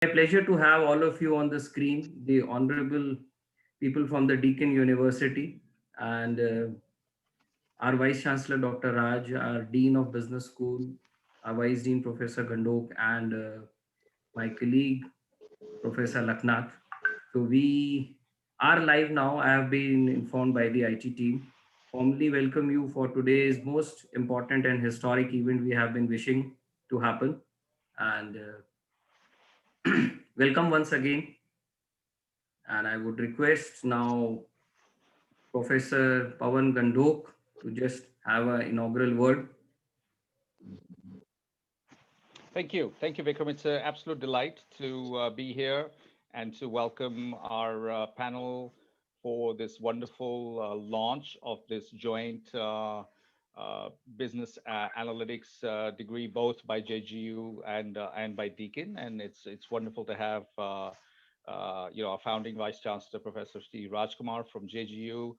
My pleasure to have all of you on the screen, the honorable people from the Deakin University, and our Vice Chancellor, Dr. Raj, our Dean of Business School, our Vice Dean, Professor Gandok, and my colleague, Professor Laknath. So we are live now. I have been informed by the IT team. Formally welcome you for today's most important and historic event we have been wishing to happen. And welcome once again. And I would request now Professor Pawan Gandok to just have an inaugural word. Thank you. Thank you, Vikram. It's an absolute delight to be here and to welcome our panel for this wonderful launch of this joint business analytics degree, both by JGU and by Deakin. And it's wonderful to have our founding vice chancellor, Professor Steve Rajkumar from JGU,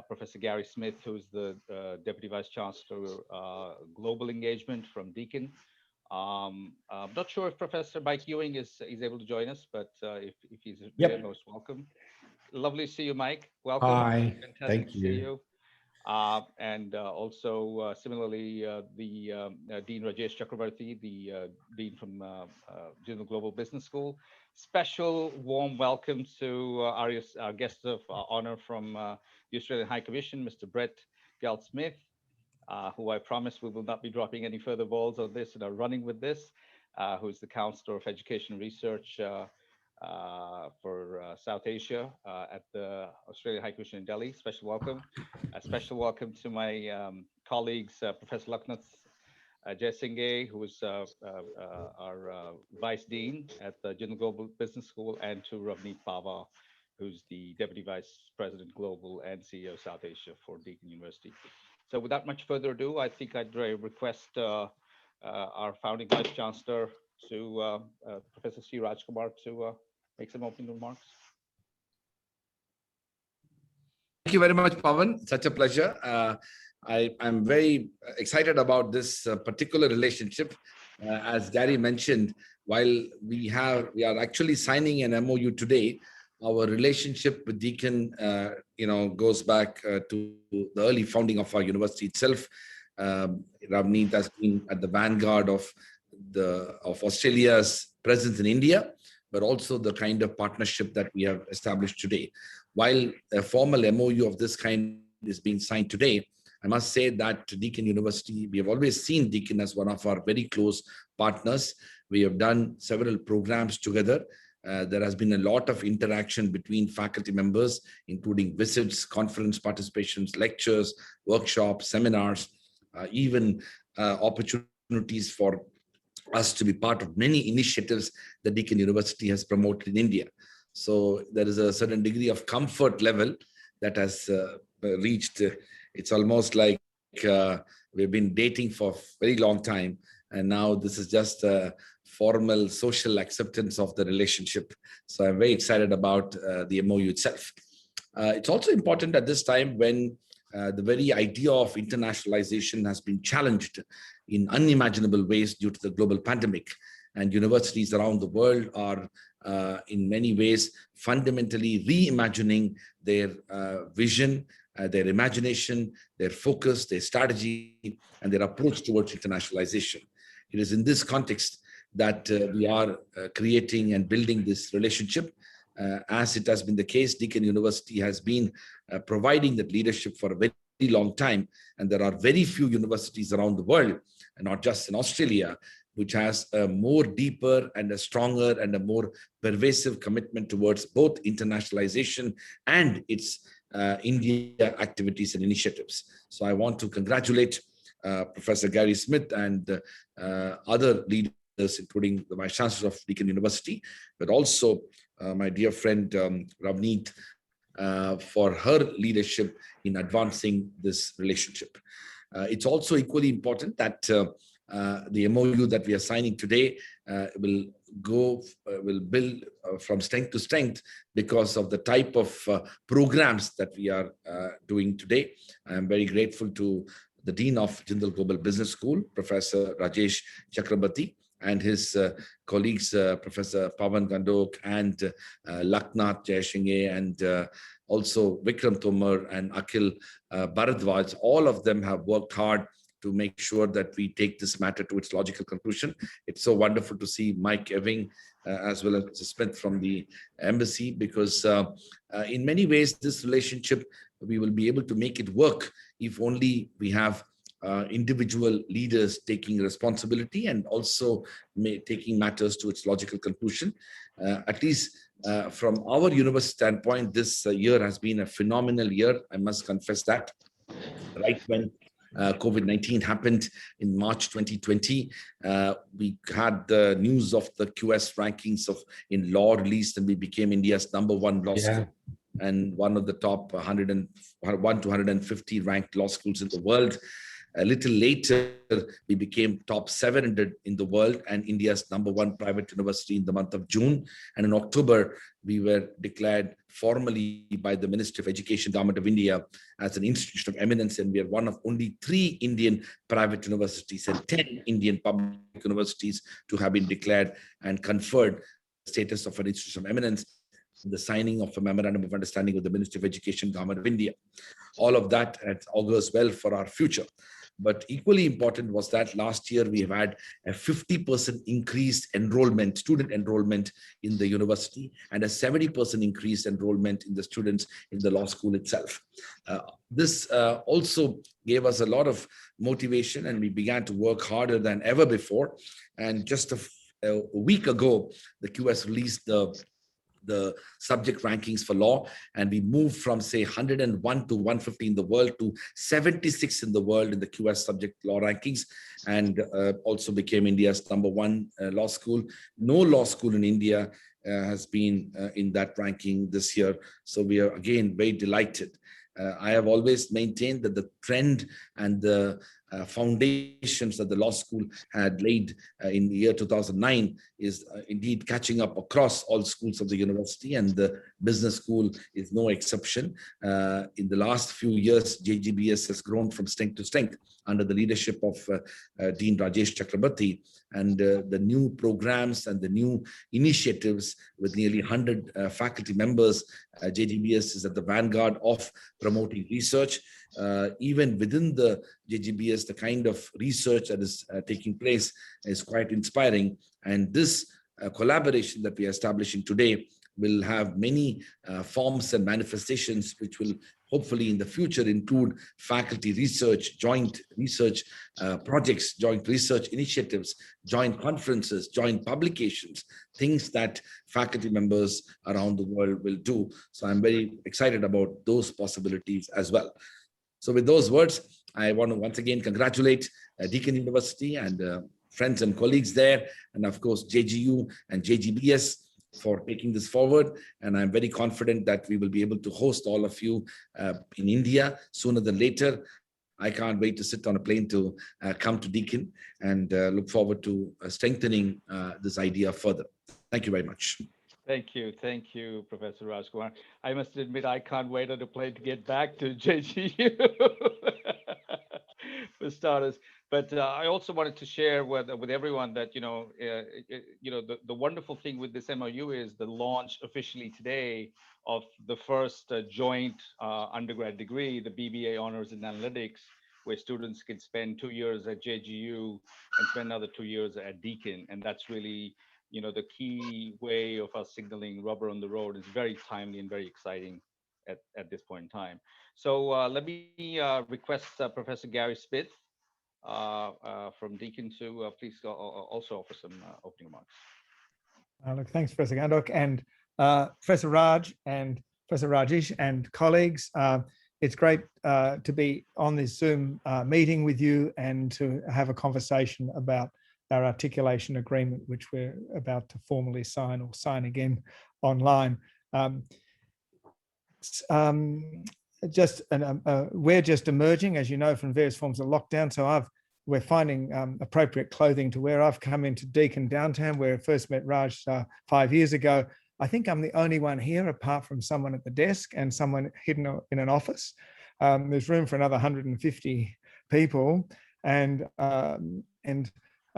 Professor Gary Smith, who's the deputy vice chancellor, global engagement from Deakin. I'm not sure if Professor Mike Ewing is able to join us, but if he's there, Yep. most welcome. Lovely to see you, Mike. Welcome. Hi. Fantastic Thank to see you. you. And also, similarly, the Dean Rajesh Chakravarti, the Dean from Jindal Global Business School. Special warm welcome to our guest of honor from the Australian High Commission, Mr. Brett Galt-Smith, who I promise we will not be dropping any further balls on this and are running with this, who's the Counselor of Education and Research for South Asia at the Australian High Commission in Delhi. Special welcome. A special welcome to my colleagues, Professor Laknath Jaisinghe, who is our Vice Dean at the Jindal Global Business School, and to Ravneet Pava, who's the Deputy Vice President Global and CEO of South Asia for Deakin University. So without much further ado, I think I'd request our founding Vice Chancellor to Professor C. Rajkumar to make some opening remarks. Thank you very much, Pawan. Such a pleasure. I'm very excited about this particular relationship. As Gary mentioned, while we are actually signing an MoU today, our relationship with Deakin, goes back to the early founding of our university itself. Ravneet has been at the vanguard of Australia's presence in India, but also the kind of partnership that we have established today. While a formal MoU of this kind is being signed today, I must say that Deakin University, we have always seen Deakin as one of our very close partners. We have done several programs together. There has been a lot of interaction between faculty members, including visits, conference participations, lectures, workshops, seminars, even opportunities for us to be part of many initiatives that Deakin University has promoted in India. So there is a certain degree of comfort level that has reached. It's almost like we've been dating for a very long time, and now this is just a formal social acceptance of the relationship. So I'm very excited about the MoU itself. It's also important at this time when the very idea of internationalization has been challenged in unimaginable ways due to the global pandemic. And universities around the world are in many ways fundamentally reimagining their vision, their imagination, their focus, their strategy, and their approach towards internationalization. It is in this context that we are creating and building this relationship. As it has been the case, Deakin University has been providing that leadership for a very long time. And there are very few universities around the world, and not just in Australia, which has a more deeper and a stronger and a more pervasive commitment towards both internationalization and its India activities and initiatives. So I want to congratulate Professor Gary Smith and other leaders, including the Vice Chancellor of Deakin University, but also my dear friend Ravneet for her leadership in advancing this relationship. It's also equally important that the MoU that we are signing today will build from strength to strength because of the type of programs that we are doing today. I'm very grateful to the Dean of Jindal Global Business School, Professor Rajesh Chakrabarti, and his colleagues, Professor Pavan Gandok and Laknath Jayasinghe, and also Vikram Tomar and Akhil Bharadwaj. All of them have worked hard to make sure that we take this matter to its logical conclusion. It's so wonderful to see Mike Eving as well as Mr. Smith from the embassy, because in many ways, this relationship, we will be able to make it work if only we have individual leaders taking responsibility and also taking matters to its logical conclusion. At least from our university standpoint, this year has been a phenomenal year. I must confess that. Right when COVID-19 happened in March 2020, we had the news of the QS rankings in law released, and we became India's #1 law school and one of the top 101 to 150 ranked law schools in the world. A little later, we became top 700 in the world and India's #1 private university in the month of June. And in October, we were declared formally by the Ministry of Education, Government of India, as an institution of eminence. And we are one of only 3 Indian private universities and 10 Indian public universities to have been declared and conferred the status of an institution of eminence, the signing of a memorandum of understanding with the Ministry of Education, Government of India. All of that augurs well for our future. But equally important was that last year we have had a 50% increased enrollment, student enrollment in the university, and a 70% increased enrollment in the students in the law school itself. This also gave us a lot of motivation, and we began to work harder than ever before. And just a week ago, the QS released the subject rankings for law, and we moved from, say, 101 to 150 in the world to 76 in the world in the QS subject law rankings, and also became India's #1 law school. No law school in India has been in that ranking this year. So we are again very delighted. I have always maintained that the trend and the foundations that the law school had laid in the year 2009 is indeed catching up across all schools of the university, and the business school is no exception. In the last few years, JGBS has grown from strength to strength under the leadership of Dean Rajesh Chakrabarti, and the new programs and the new initiatives with nearly 100 faculty members. JGBS is at the vanguard of promoting research. Even within the JGBS, the kind of research that is taking place is quite inspiring. And this collaboration that we are establishing today will have many forms and manifestations, which will hopefully in the future include faculty research, joint research projects, joint research initiatives, joint conferences, joint publications, things that faculty members around the world will do. So I'm very excited about those possibilities as well. So with those words, I want to once again congratulate Deakin University and friends and colleagues there, and of course JGU and JGBS for taking this forward. And I'm very confident that we will be able to host all of you in India sooner than later. I can't wait to sit on a plane to come to Deakin, and look forward to strengthening this idea further. Thank you very much. Thank you, Professor Rajkumar. I must admit, I can't wait on the plane to get back to JGU for starters. But I also wanted to share with everyone that the wonderful thing with this MOU is the launch officially today of the first joint undergrad degree, the BBA Honors in Analytics, where students can spend 2 years at JGU and spend another 2 years at Deakin, and that's really the key way of us signaling rubber on the road. Is very timely and very exciting at this point in time. So let me request Professor Gary Smith from Deakin to please also offer some opening remarks. Look, thanks, Professor Gandok, and Professor Raj and Professor Rajesh and colleagues. It's great to be on this Zoom meeting with you and to have a conversation about our articulation agreement, which we're about to formally sign or sign again online. We're just emerging, as you know, from various forms of lockdown. So we're finding appropriate clothing to wear. I've come into Deakin downtown, where I first met Raj 5 years ago. I think I'm the only one here, apart from someone at the desk and someone hidden in an office. There's room for another 150 people, and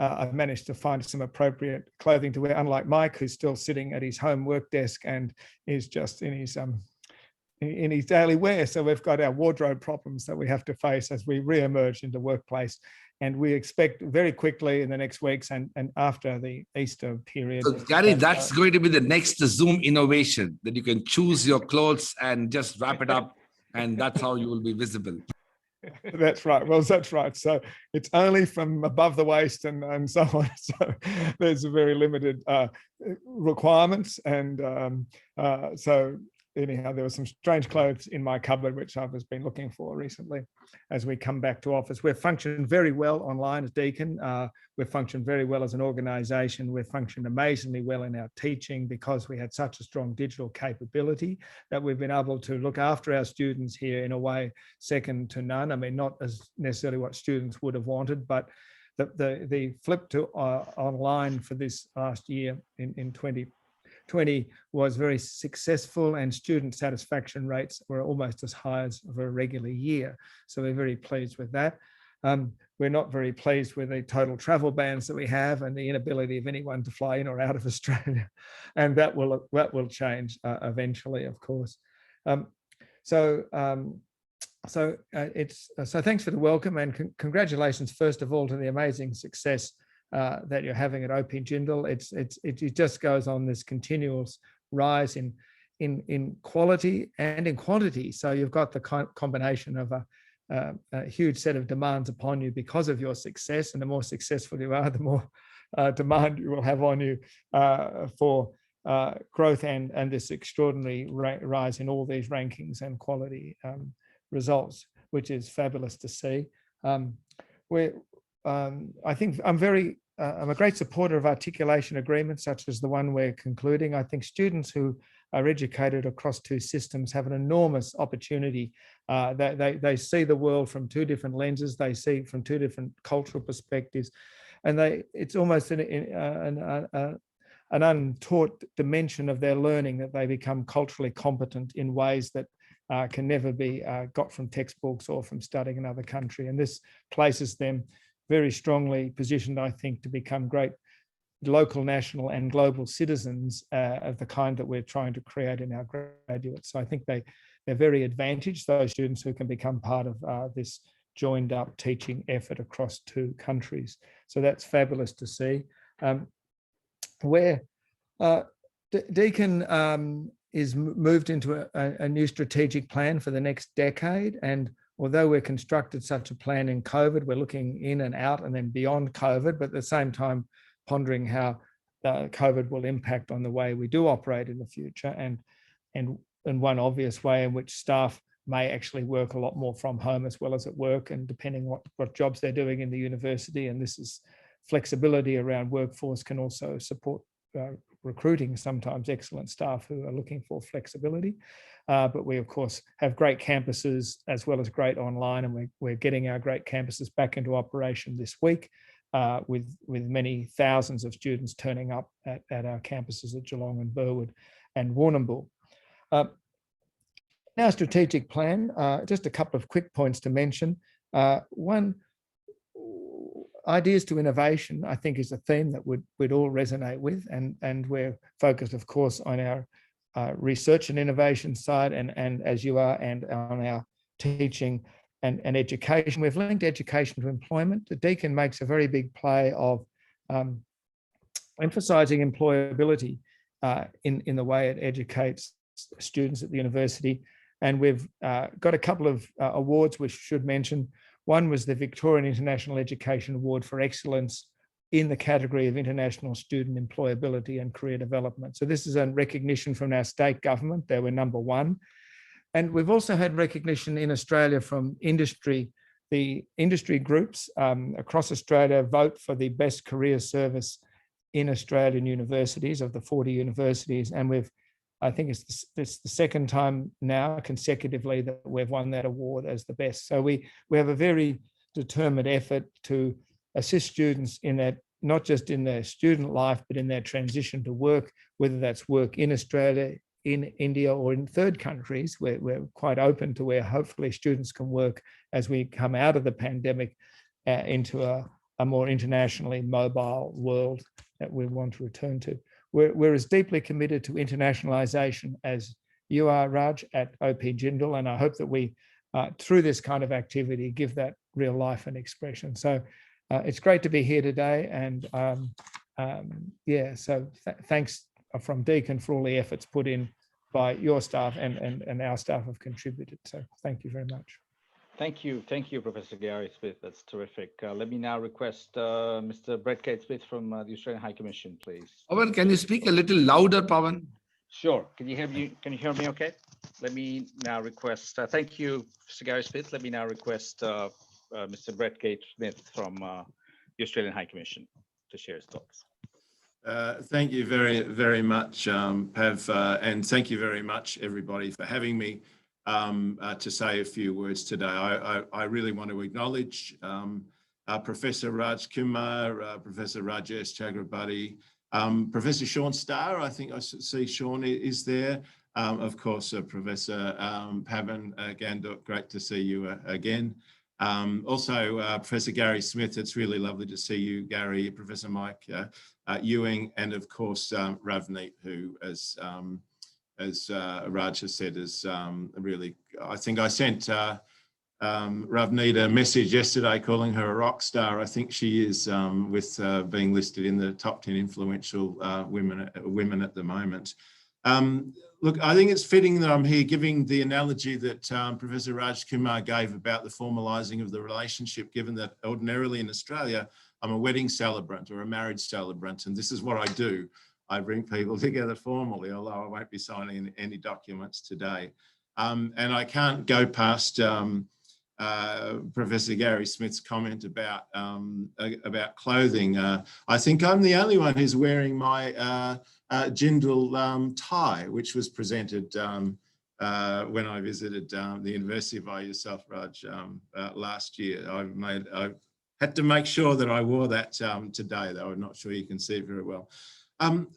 I've managed to find some appropriate clothing to wear, unlike Mike, who's still sitting at his home work desk and is just in his daily wear. So we've got our wardrobe problems that we have to face as we re-emerge into workplace. And we expect very quickly in the next weeks and after the Easter period. So Gary, that's going to be the next Zoom innovation, that you can choose your clothes and just wrap it up, and that's how you will be visible. That's right. Well, that's right. So it's only from above the waist and so on. So there's a very limited requirements. And so anyhow, there were some strange clothes in my cupboard, which I've been looking for recently as we come back to office. We've functioned very well online as Deakin. We've functioned very well as an organisation. We've functioned amazingly well in our teaching because we had such a strong digital capability that we've been able to look after our students here in a way second to none. I mean, not as necessarily what students would have wanted, but the flip to online for this last year in 2020 was very successful, and student satisfaction rates were almost as high as of a regular year. So we're very pleased with that. We're not very pleased with the total travel bans that we have and the inability of anyone to fly in or out of Australia, and that will change eventually, of course. So thanks for the welcome, and congratulations first of all to the amazing success that you're having at OP Jindal. It just goes on this continuous rise in quality and in quantity. So you've got the combination of a huge set of demands upon you because of your success, and the more successful you are, the more demand you will have on you for growth and this extraordinary rise in all these rankings and quality results, which is fabulous to see. I think I'm a great supporter of articulation agreements such as the one we're concluding. I think students who are educated across two systems have an enormous opportunity. They see the world from two different lenses. They see from two different cultural perspectives, and it's almost an untaught dimension of their learning that they become culturally competent in ways that can never be got from textbooks or from studying another country. And this places them very strongly positioned, I think, to become great local, national and global citizens of the kind that we're trying to create in our graduates. So I think they're very advantaged, those students who can become part of this joined up teaching effort across two countries. So that's fabulous to see. Where Deakin is moved into a new strategic plan for the next decade, and although we're constructed such a plan in COVID, we're looking in and out and then beyond COVID, but at the same time pondering how COVID will impact on the way we do operate in the future, and one obvious way in which staff may actually work a lot more from home as well as at work, and depending what jobs they're doing in the university. And this is flexibility around workforce can also support recruiting sometimes excellent staff who are looking for flexibility. But we, of course, have great campuses as well as great online, and we're getting our great campuses back into operation this week with many thousands of students turning up at our campuses at Geelong and Burwood and Warrnambool. Our strategic plan, just a couple of quick points to mention. One, ideas to innovation, I think, is a theme that we'd all resonate with, and we're focused, of course, on our research and innovation side, and as you are, and on our teaching and education. We've linked education to employment. The Deakin makes a very big play of emphasising employability in the way it educates students at the university. And we've got a couple of awards which should mention. One was the Victorian International Education Award for Excellence in the category of international student employability and career development. So this is a recognition from our state government. They were number one. And we've also had recognition in Australia from industry. The industry groups across Australia vote for the best career service in Australian universities of the 40 universities. And I think it's the second time now consecutively that we've won that award as the best. So we have a very determined effort to assist students in that, not just in their student life, but in their transition to work, whether that's work in Australia, in India, or in third countries. We're quite open to where hopefully students can work as we come out of the pandemic into a more internationally mobile world that we want to return to. We're as deeply committed to internationalization as you are, Raj, at OP Jindal, and I hope that we, through this kind of activity, give that real life and expression. So it's great to be here today, and yeah, so thanks from Deakin for all the efforts put in by your staff and our staff have contributed. So thank you very much. Thank you, Professor Gary Smith. That's terrific. Let me now request Mr. Brett Kate Smith from the Australian High Commission, please. Pawan, can you speak a little louder, Pawan? Sure. Can you hear me? Can you hear me? Okay. Let me now request. Thank you, Mr. Gary Smith. Let me now request Mr. Brett Kate Smith from the Australian High Commission to share his thoughts. Thank you very much, Pav, and thank you very much, everybody, for having me to say a few words today. I really want to acknowledge Professor Raj Kumar, Professor Rajesh Chakrabarty, Professor Sean Starr. I think I see Sean is there. Of course, Professor Pavan Ganduk, great to see you again. Also, Professor Gary Smith, it's really lovely to see you, Gary, Professor Mike Ewing, and of course, Ravneet, who, as Raj has said, is really, I think I sent Ravneet a message yesterday calling her a rock star. I think she is with being listed in the top 10 influential women at the moment. Look, I think it's fitting that I'm here giving the analogy that Professor Raj Kumar gave about the formalising of the relationship, given that ordinarily in Australia, I'm a wedding celebrant or a marriage celebrant, and this is what I do. I bring people together formally, although I won't be signing any documents today. And I can't go past Professor Gary Smith's comment about clothing. I think I'm the only one who's wearing my Jindal tie, which was presented when I visited the university by yourself, Raj, last year. I had to make sure that I wore that today, though I'm not sure you can see it very well.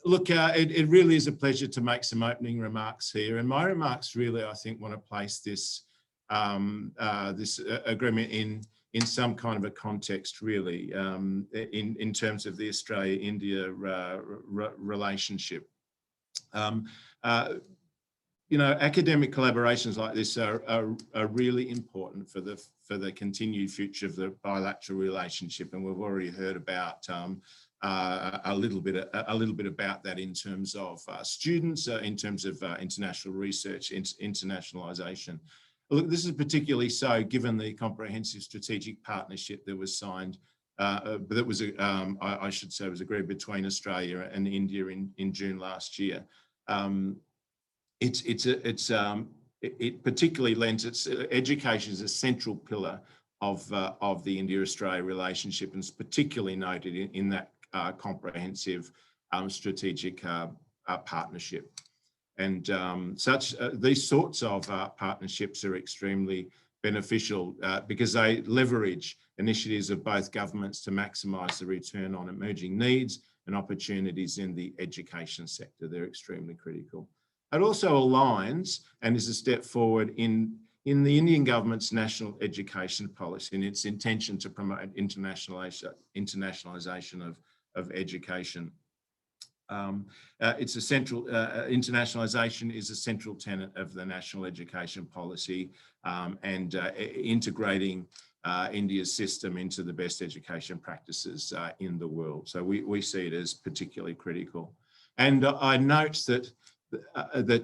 Look, it really is a pleasure to make some opening remarks here, and my remarks really, I think, want to place this this agreement in some kind of a context, really, in terms of the Australia-India relationship. You know, academic collaborations like this are really important for the continued future of the bilateral relationship, and we've already heard about a little bit about that in terms of students, in terms of international research, internationalisation. Look, this is particularly so given the comprehensive strategic partnership that was signed, that was, I should say, was agreed between Australia and India in June last year. It particularly lends its education as a central pillar of the India-Australia relationship, and it's particularly noted in that comprehensive strategic partnership. And these sorts of partnerships are extremely beneficial because they leverage initiatives of both governments to maximise the return on emerging needs and opportunities in the education sector. They're extremely critical. It also aligns and is a step forward in the Indian government's national education policy and its intention to promote internationalisation of education. It's a central, internationalisation is a central tenet of the national education policy and integrating India's system into the best education practices in the world. So we see it as particularly critical. And I note that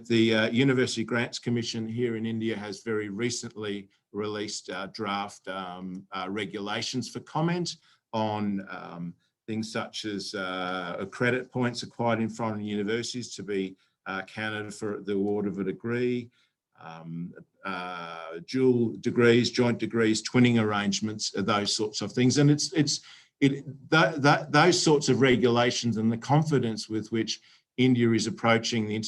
the University Grants Commission here in India has very recently released draft regulations for comment on things such as credit points acquired in foreign universities to be counted for the award of a degree, dual degrees, joint degrees, twinning arrangements, those sorts of things. And those sorts of regulations and the confidence with which India is approaching the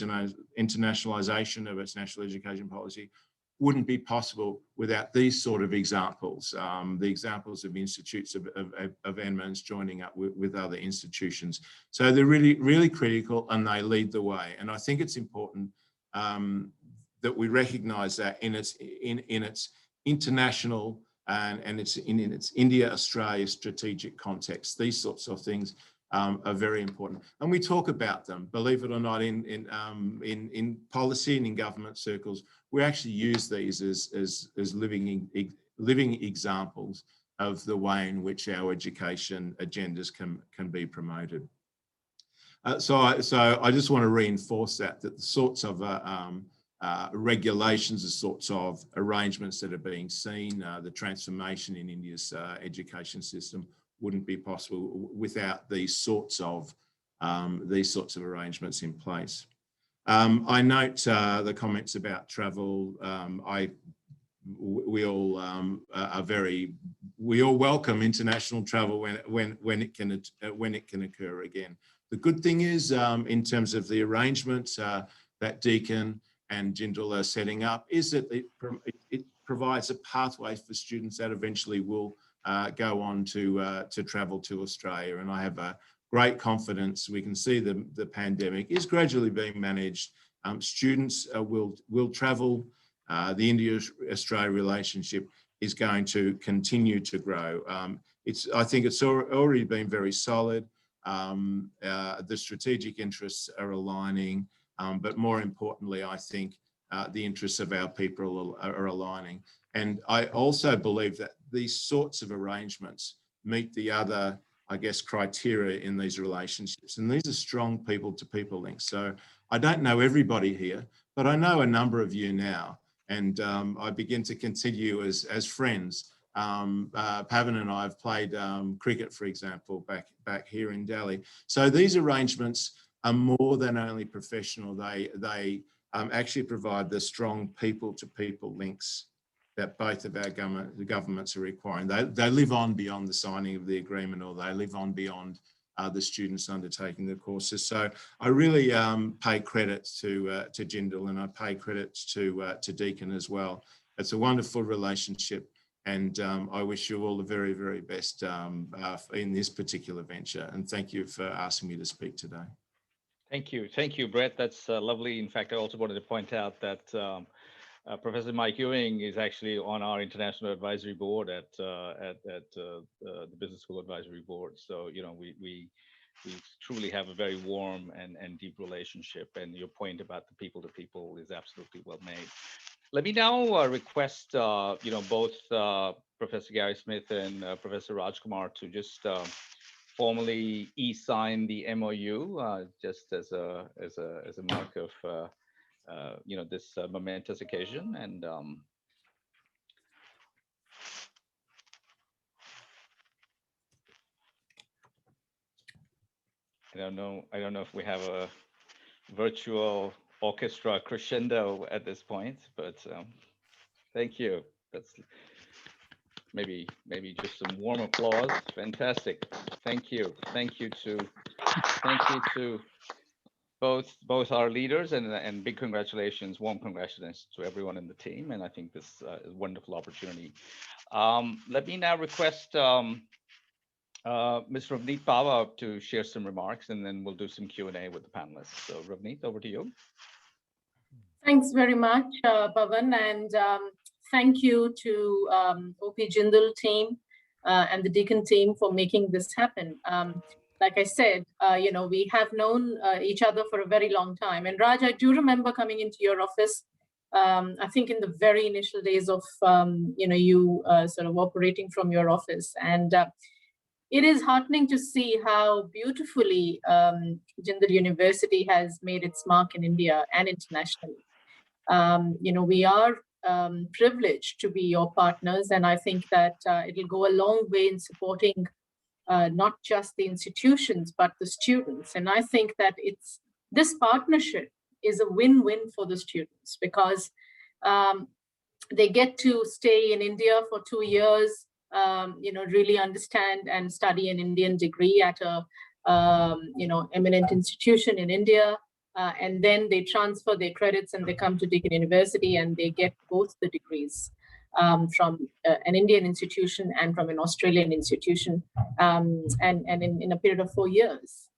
internationalisation of its national education policy wouldn't be possible without these sort of examples, the examples of institutes of NMANs joining up with other institutions. So they're really, really critical and they lead the way. And I think it's important that we recognise that in its international and it's in its India-Australia strategic context. These sorts of things are very important, and we talk about them. Believe it or not, in policy and in government circles, we actually use these as living examples of the way in which our education agendas can be promoted. So I just want to reinforce that the sorts of regulations, the sorts of arrangements that are being seen, the transformation in India's education system wouldn't be possible without these sorts of arrangements in place. I note the comments about travel. We all welcome international travel when it can occur again. The good thing is, in terms of the arrangements that Deakin and Jindal are setting up, is that it provides a pathway for students that eventually will go on to travel to Australia. And I have a great confidence. We can see the pandemic is gradually being managed. Students will travel. The India-Australia relationship is going to continue to grow. I think it's already been very solid. The strategic interests are aligning, but more importantly, I think the interests of our people are aligning. And I also believe that these sorts of arrangements meet the other, I guess, criteria in these relationships. And these are strong people-to-people links. So I don't know everybody here, but I know a number of you now. And I begin to continue as friends. Pavan and I have played cricket, for example, back here in Delhi. So these arrangements are more than only professional. They actually provide the strong people-to-people links that both of our governments are requiring. They live on beyond the signing of the agreement, or they live on beyond the students undertaking the courses. So I really pay credit to Jindal, and I pay credit to Deakin as well. It's a wonderful relationship, and I wish you all the very, very best in this particular venture. And thank you for asking me to speak today. Thank you, Brett. That's lovely. In fact, I also wanted to point out that Professor Mike Ewing is actually on our international advisory board at the Business School Advisory Board. So, you know, we truly have a very warm and deep relationship. And your point about the people-to-people is absolutely well made. Let me now request, both Professor Gary Smith and Professor Rajkumar to just formally e-sign the MoU, just as a mark of this momentous occasion. And I don't know if we have a virtual orchestra crescendo at this point, but thank you. That's maybe just some warm applause. Fantastic. Thank you to both our leaders, and big congratulations, warm congratulations to everyone in the team. And I think this is a wonderful opportunity. Let me now request Ms. Ravneet Pava to share some remarks, and then we'll do some Q&A with the panelists. So Ravneet, over to you. Thanks very much, Pavan, and thank you to OP Jindal team and the Deakin team for making this happen. Like I said, we have known each other for a very long time. And Raj, I do remember coming into your office, I think in the very initial days of, you sort of operating from your office. And it is heartening to see how beautifully Jindal University has made its mark in India and internationally. We are privileged to be your partners, and I think that it'll go a long way in supporting not just the institutions, but the students. And I think that this partnership is a win-win for the students, because they get to stay in India for 2 years, really understand and study an Indian degree at a, eminent institution in India. And then they transfer their credits and they come to Deakin University and they get both the degrees from an Indian institution and from an Australian institution, and in a period of 4 years.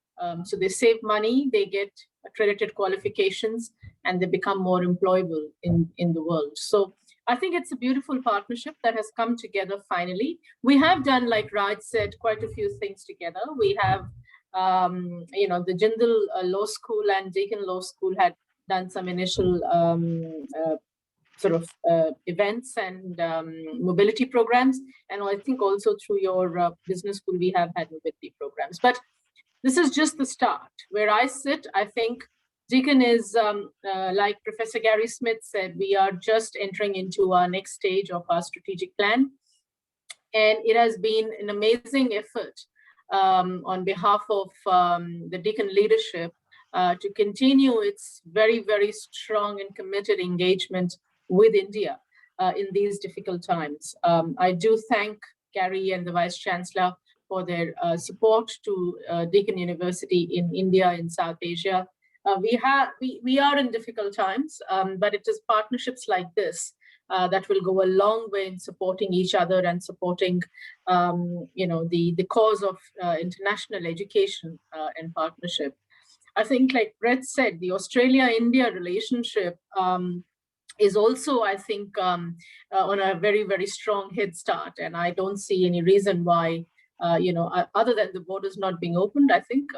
So they save money, they get accredited qualifications, and they become more employable in the world. So I think it's a beautiful partnership that has come together finally. We have done, like Raj said, quite a few things together. We have, the Jindal Law School and Deakin Law School had done some initial events and mobility programs. And I think also through your business school, we have had mobility programs. But this is just the start. Where I sit, I think Deakin is, like Professor Gary Smith said, we are just entering into our next stage of our strategic plan. And it has been an amazing effort on behalf of the Deakin leadership to continue its very, very strong and committed engagement with India in these difficult times. I do thank Gary and the Vice Chancellor for their support to Deakin University in India, in South Asia. We are in difficult times, but it is partnerships like this that will go a long way in supporting each other and supporting, the cause of international education and partnership. I think, like Brett said, the Australia-India relationship is also, I think, on a very, very strong head start. And I don't see any reason why, other than the borders not being opened, I think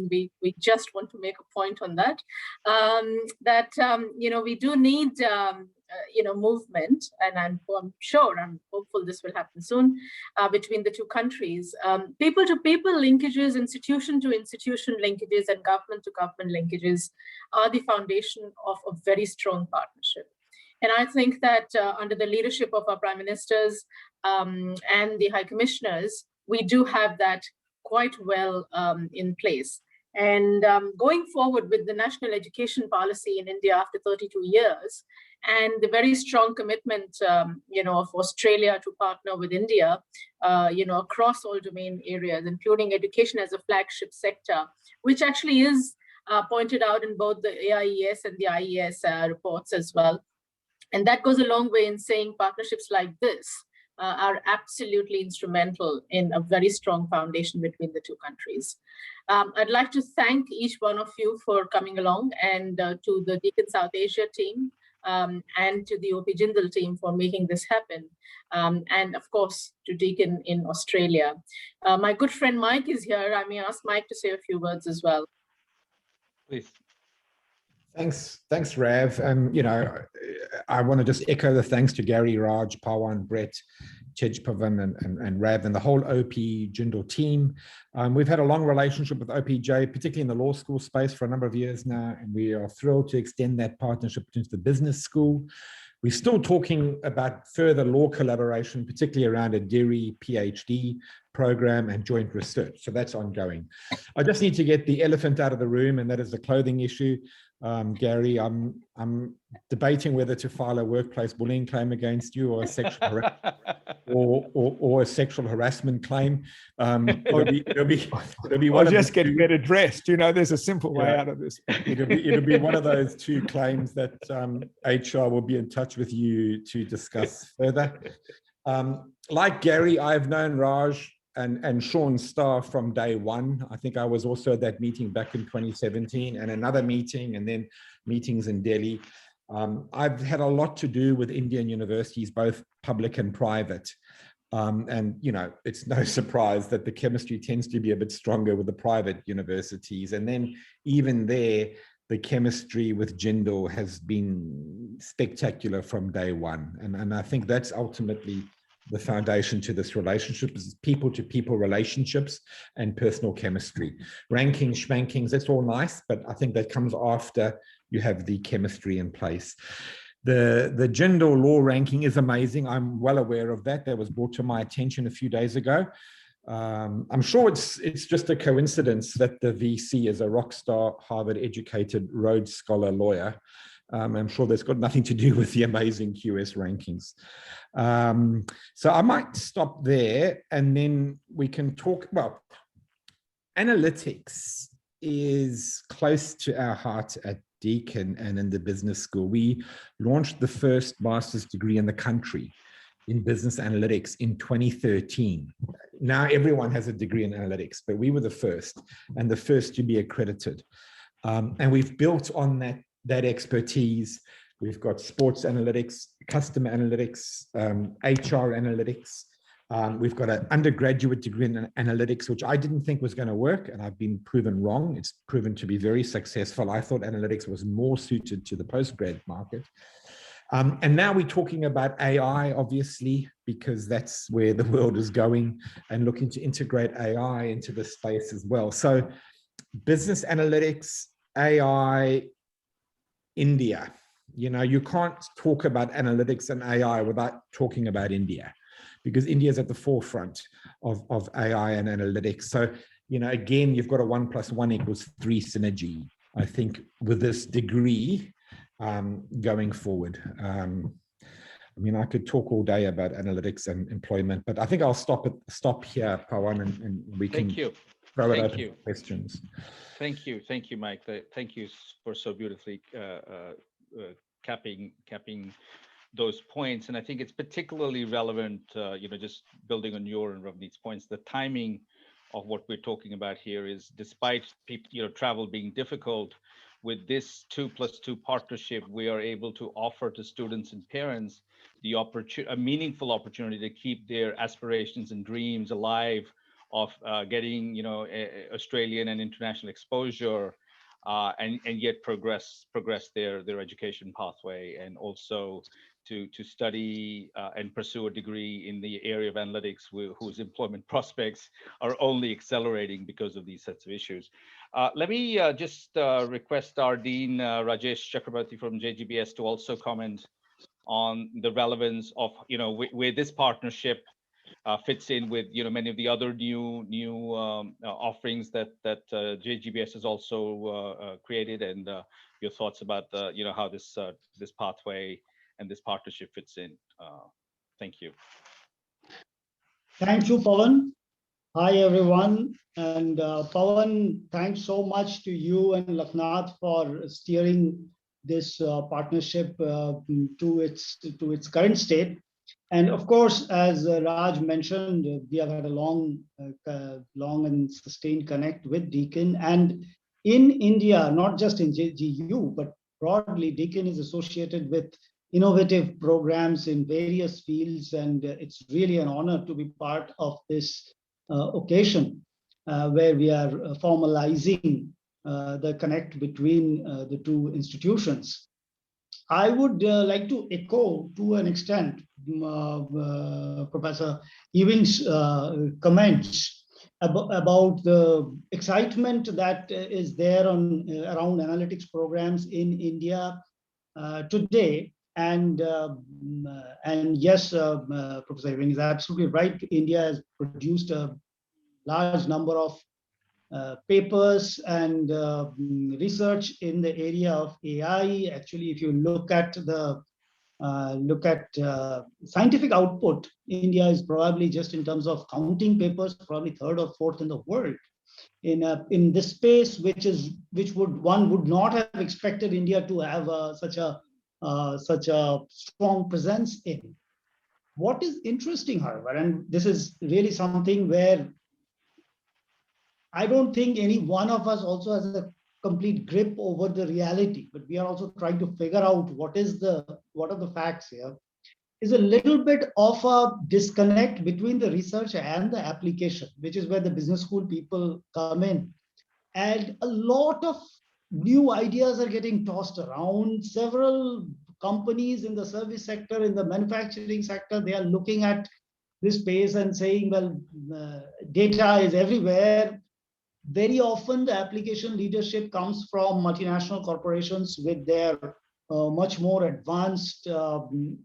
we just want to make a point on that, we do need, movement. And I'm hopeful this will happen soon between the two countries. People-to-people linkages, institution-to-institution linkages, and government-to-government linkages are the foundation of a very strong partnership. And I think that under the leadership of our prime ministers and the high commissioners, we do have that quite well in place. And going forward with the national education policy in India after 32 years, and the very strong commitment, of Australia to partner with India, across all domain areas, including education as a flagship sector, which actually is pointed out in both the AIES and the IES reports as well. And that goes a long way in saying partnerships like this are absolutely instrumental in a very strong foundation between the two countries. I'd like to thank each one of you for coming along, and to the Deakin South Asia team and to the OP Jindal team for making this happen. And of course, to Deakin in Australia. My good friend Mike is here. I may ask Mike to say a few words as well. Please. Thanks, Rav. I want to just echo the thanks to Gary, Raj, Pawan, Brett, Tej, Pavan, and Rav, and the whole OP Jindal team. We've had a long relationship with OPJ, particularly in the law school space, for a number of years now, and we are thrilled to extend that partnership into the business school. We're still talking about further law collaboration, particularly around a DIRI PhD program and joint research. So that's ongoing. I just need to get the elephant out of the room, and that is the clothing issue. Gary, I'm debating whether to file a workplace bullying claim against you or a sexual or a sexual harassment claim. It'll be one. Or just get better dressed. There's a simple way out of this. It'll be one of those two claims that HR will be in touch with you to discuss further. Like Gary, I've known Raj and Sean Starr from day one. I think I was also at that meeting back in 2017, and another meeting, and then meetings in Delhi. I've had a lot to do with Indian universities, both public and private. And it's no surprise that the chemistry tends to be a bit stronger with the private universities. And then even there, the chemistry with Jindal has been spectacular from day one. And I think that's ultimately the foundation to this relationship, is people-to-people relationships and personal chemistry. Rankings, schmankings, that's all nice, but I think that comes after you have the chemistry in place. The Jindal law ranking is amazing. I'm well aware of that. That was brought to my attention a few days ago. I'm sure it's just a coincidence that the VC is a rock star, Harvard-educated Rhodes Scholar lawyer. I'm sure that's got nothing to do with the amazing QS rankings. So I might stop there, and then we can talk. Well, analytics is close to our heart at Deakin and in the business school. We launched the first master's degree in the country in business analytics in 2013. Now everyone has a degree in analytics, but we were the first, and the first to be accredited. And we've built on that expertise We've got sports analytics, customer analytics, HR analytics. We've got an undergraduate degree in analytics, which I didn't think was going to work, and I've been proven wrong. It's proven to be very successful. I thought analytics was more suited to the postgrad market. And now we're talking about AI, obviously, because that's where the world is going, and looking to integrate AI into the space as well. So business analytics, AI, India. You know, you can't talk about analytics and AI without talking about India, because India is at the forefront of AI and analytics. So, you know, again, you've got a 1 + 1 = 3 synergy, I think, with this degree going forward. I mean, I could talk all day about analytics and employment, but I think I'll stop here, Pawan, and we can throw it open for questions. Thank you, Mike. Thank you for so beautifully capping those points. And I think it's particularly relevant, you know, just building on your and Ravneet's points. The timing of what we're talking about here is, despite people, you know, travel being difficult, with this 2+2 partnership, we are able to offer to students and parents the a meaningful opportunity to keep their aspirations and dreams alive of getting, you know, Australian and international exposure, and yet progress their education pathway, and also to study and pursue a degree in the area of analytics, whose employment prospects are only accelerating because of these sets of issues. Let me just request our Dean, Rajesh Chakrabarty from JGBS, to also comment on the relevance of, you know, where this partnership fits in with, you know, many of the other new offerings that JGBS has also created, and your thoughts about you know, how this pathway and this partnership fits in. Thank you. Thank you, Pawan. Hi, everyone. And Pawan, thanks so much to you and Laknath for steering this partnership to its current state. And of course, as Raj mentioned, we have had a long and sustained connect with Deakin. And in India, not just in GU, but broadly, Deakin is associated with innovative programs in various fields. And it's really an honor to be part of this occasion where we are formalizing the connect between the two institutions. I would like to echo to an extent Professor Ewing's comments about the excitement that is there around analytics programs in India today. And yes, Professor Ewing is absolutely right. India has produced a large number of papers and research in the area of AI. Actually, if you look at the scientific output, India is probably, just in terms of counting papers, probably 3rd or 4th in the world in this space, which one would not have expected India to have such a strong presence in. What is interesting, however, and this is really something where I don't think any one of us also has a complete grip over the reality, but we are also trying to figure out what are the facts here, is a little bit of a disconnect between the research and the application, which is where the business school people come in. And a lot of new ideas are getting tossed around. Several companies in the service sector, in the manufacturing sector, they are looking at this space and saying, well, data is everywhere. Very often the application leadership comes from multinational corporations with their much more advanced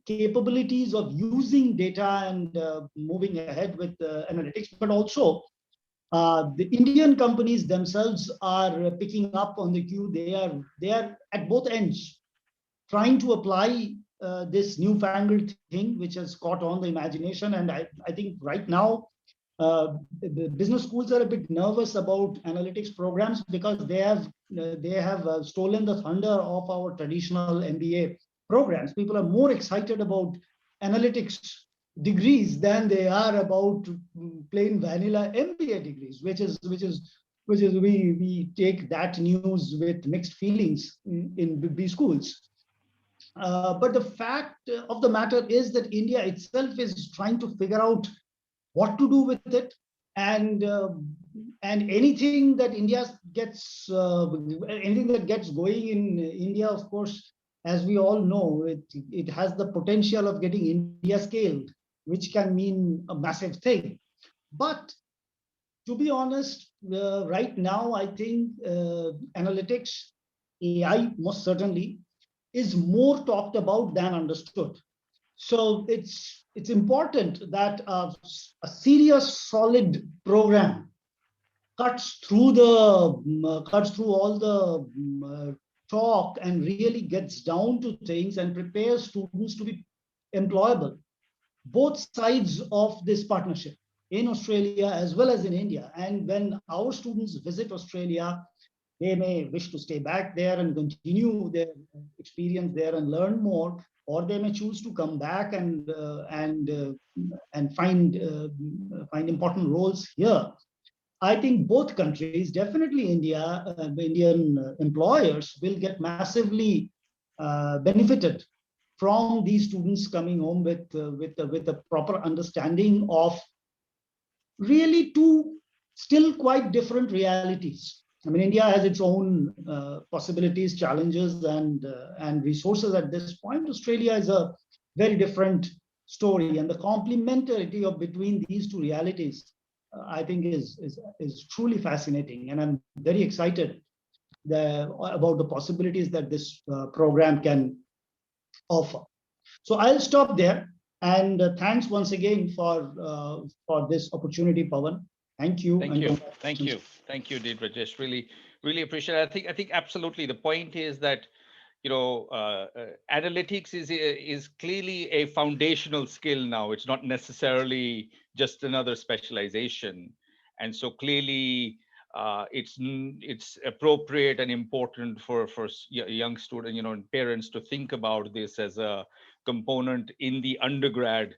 capabilities of using data and moving ahead with analytics, but also the Indian companies themselves are picking up on the cue. They are at both ends trying to apply this newfangled thing which has caught on the imagination. And I think right now the business schools are a bit nervous about analytics programs because they have stolen the thunder of our traditional MBA programs. People are more excited about analytics degrees than they are about plain vanilla MBA degrees, which is we take that news with mixed feelings in B schools. But the fact of the matter is that India itself is trying to figure out what to do with it, and anything that anything that gets going in India, of course, as we all know, it has the potential of getting India scaled, which can mean a massive thing. But to be honest, right now, I think analytics, AI, most certainly, is more talked about than understood. So it's important that a serious, solid program cuts through all the talk and really gets down to things and prepares students to be employable. Both sides of this partnership, in Australia as well as in India. And when our students visit Australia, they may wish to stay back there and continue their experience there and learn more, or they may choose to come back and find important roles here. I think both countries, definitely India, the Indian employers will get massively benefited from these students coming home with a proper understanding of really two still quite different realities. I mean, India has its own possibilities, challenges, and resources at this point. Australia is a very different story, and the complementarity of between these two realities, I think, is truly fascinating, and I'm very excited about the possibilities that this program can offer. So I'll stop there, and thanks once again for this opportunity, Pawan. Thank you. Thank you, Dean Rajesh. Really appreciate it. I think absolutely. The point is that, analytics is clearly a foundational skill now. It's not necessarily just another specialization, and so clearly it's appropriate and important for young students, and parents to think about this as a component in the undergrad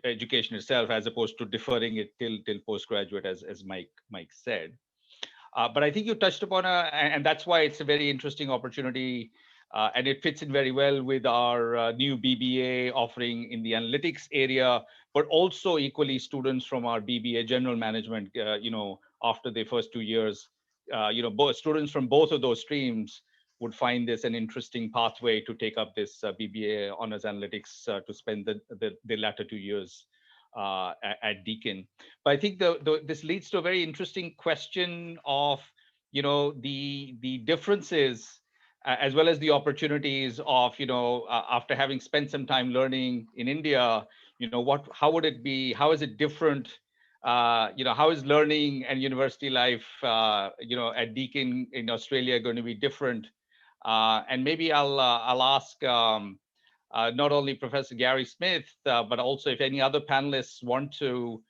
education itself, as opposed to deferring it till postgraduate, as Mike said. But I think you touched upon and that's why it's a very interesting opportunity, and it fits in very well with our new BBA offering in the analytics area, but also equally students from our BBA general management, after the first 2 years, both students from both of those streams would find this an interesting pathway to take up this BBA honors analytics to spend the latter 2 years at Deakin. But I think this leads to a very interesting question of, the differences as well as the opportunities of, after having spent some time learning in India, how would it be? How is it different? How is learning and university life, at Deakin in Australia going to be different? And maybe I'll ask not only Professor Gary Smith, but also if any other panelists want to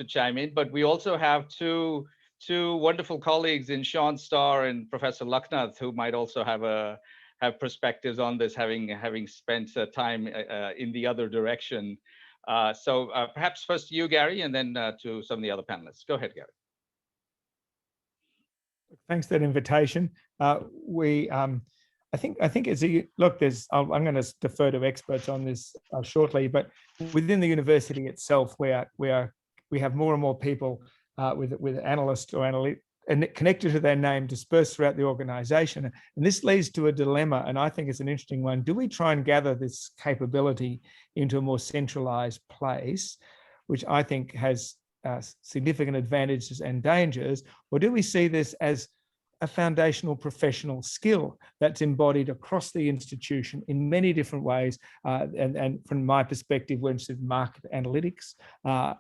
chime in. But we also have two wonderful colleagues in Sean Starr and Professor Lucknath, who might also have perspectives on this, having spent time in the other direction. So perhaps first you, Gary, and then to some of the other panelists. Go ahead, Gary. Thanks for that invitation. I think it's look. I'm going to defer to experts on this shortly, but within the university itself, we have more and more people with analyst or analytic and connected to their name dispersed throughout the organization, and this leads to a dilemma. And I think it's an interesting one. Do we try and gather this capability into a more centralized place, which I think has significant advantages and dangers, or do we see this as a foundational professional skill that's embodied across the institution in many different ways? And from my perspective, we're interested in market analytics,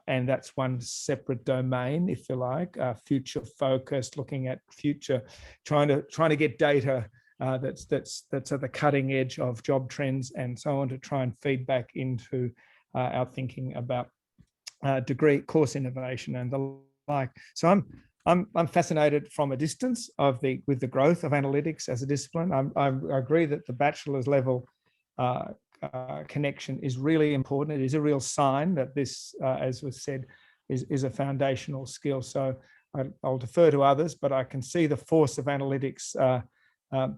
and that's one separate domain, if you like, future focused, looking at future, trying to get data that's at the cutting edge of job trends and so on, to try and feed back into our thinking about degree course innovation and the like. So I'm fascinated from a distance with the growth of analytics as a discipline. I agree that the bachelor's level connection is really important. It is a real sign that this, as was said, is a foundational skill. So I'll defer to others, but I can see the force of analytics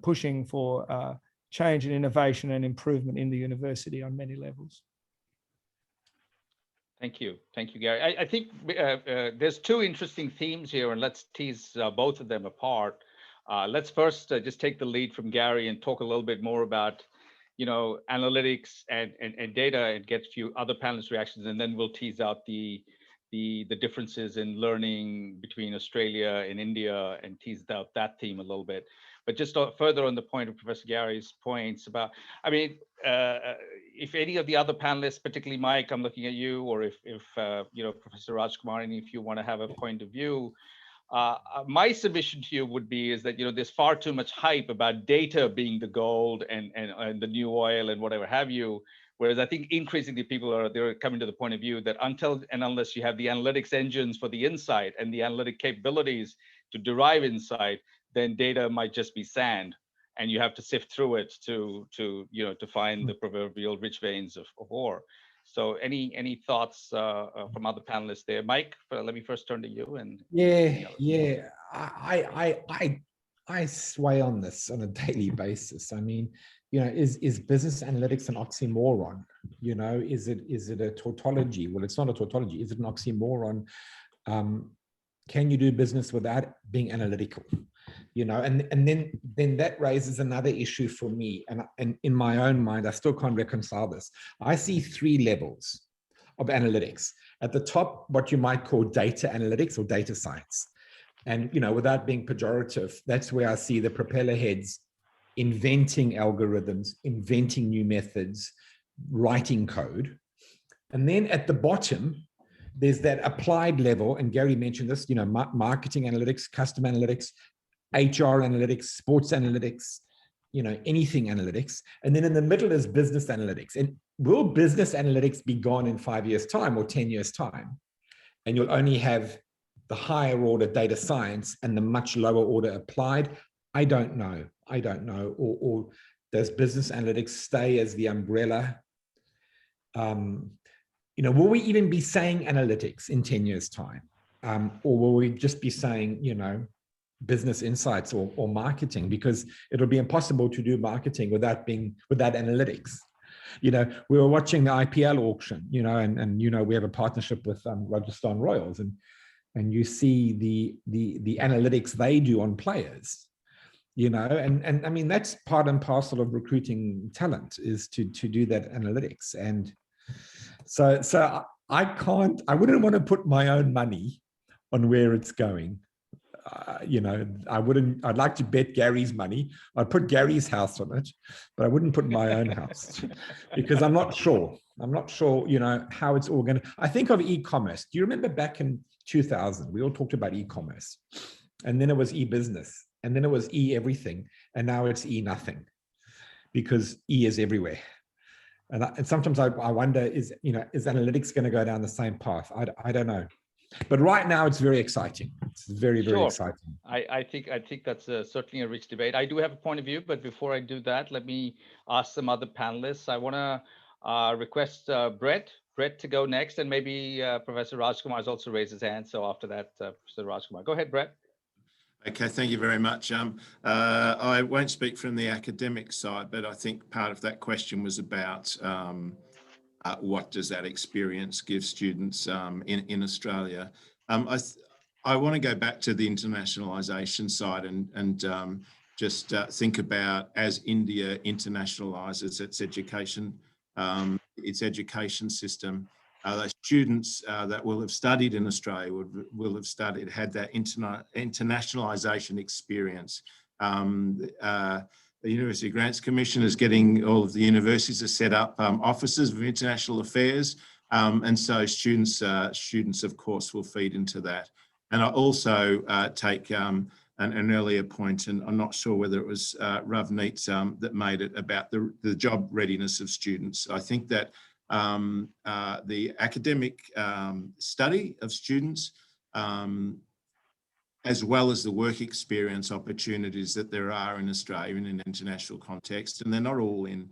pushing for change and innovation and improvement in the university on many levels. Thank you, Gary. I think there's two interesting themes here, and let's tease both of them apart. Let's first just take the lead from Gary and talk a little bit more about, analytics and data, and get a few other panelists' reactions, and then we'll tease out the differences in learning between Australia and India, and tease out that theme a little bit. But just further on the point of Professor Gary's points about, if any of the other panelists, particularly Mike, I'm looking at you, or if Professor Rajkumar, and if you want to have a point of view, my submission to you would be is that there's far too much hype about data being the gold and the new oil and whatever have you. Whereas I think increasingly they're coming to the point of view that until and unless you have the analytics engines for the insight and the analytic capabilities to derive insight, then data might just be sand, and you have to sift through it to find the proverbial rich veins of ore. So any thoughts from other panelists there? Mike, let me first turn to you. And I sway on this on a daily basis. I mean, is business analytics an oxymoron? Is it a tautology? Well, it's not a tautology. Is it an oxymoron? Can you do business without being analytical? And then that raises another issue for me. And in my own mind, I still can't reconcile this. I see three levels of analytics. At the top, what you might call data analytics or data science. And, without being pejorative, that's where I see the propeller heads inventing algorithms, inventing new methods, writing code. And then at the bottom, there's that applied level, and Gary mentioned this, marketing analytics, customer analytics, HR analytics, sports analytics, anything analytics. And then in the middle is business analytics. And will business analytics be gone in 5 years' time or 10 years' time? And you'll only have the higher order data science and the much lower order applied? I don't know. Or does business analytics stay as the umbrella? Will we even be saying analytics in 10 years' time? Or will we just be saying, business insights or marketing? Because it'll be impossible to do marketing without analytics. We were watching the IPL auction, and we have a partnership with Rajasthan Royals, and you see the analytics they do on players. And I mean, that's part and parcel of recruiting talent, is to do that analytics. And so I wouldn't want to put my own money on where it's going. I'd like to bet Gary's money. I'd put Gary's house on it, but I wouldn't put my own house because I'm not sure, how it's all going to. I think of e-commerce. Do you remember back in 2000, we all talked about e-commerce, and then it was e-business, and then it was e-everything, and now it's e-nothing, because e is everywhere. And sometimes I wonder, is analytics going to go down the same path? I don't know. But right now it's very exciting. It's very, very exciting. I think that's certainly a rich debate. I do have a point of view, but before I do that, let me ask some other panelists. I want to request Brett to go next, and maybe Professor Rajkumar has also raised his hand. So after that, Professor Rajkumar, go ahead, Brett. Okay, thank you very much. I won't speak from the academic side, but I think part of that question was about what does that experience give students in Australia. I want to go back to the internationalisation side and just think about, as India internationalises its education system, the students that will have studied in Australia will have had that internationalisation experience. The University Grants Commission is getting all of the universities to set up offices of international affairs, and so students of course will feed into that. And I also take an earlier point, and I'm not sure whether it was Ravneet that made it, about the job readiness of students. I think that the academic study of students, as well as the work experience opportunities that there are in Australia in an international context, and they're not all in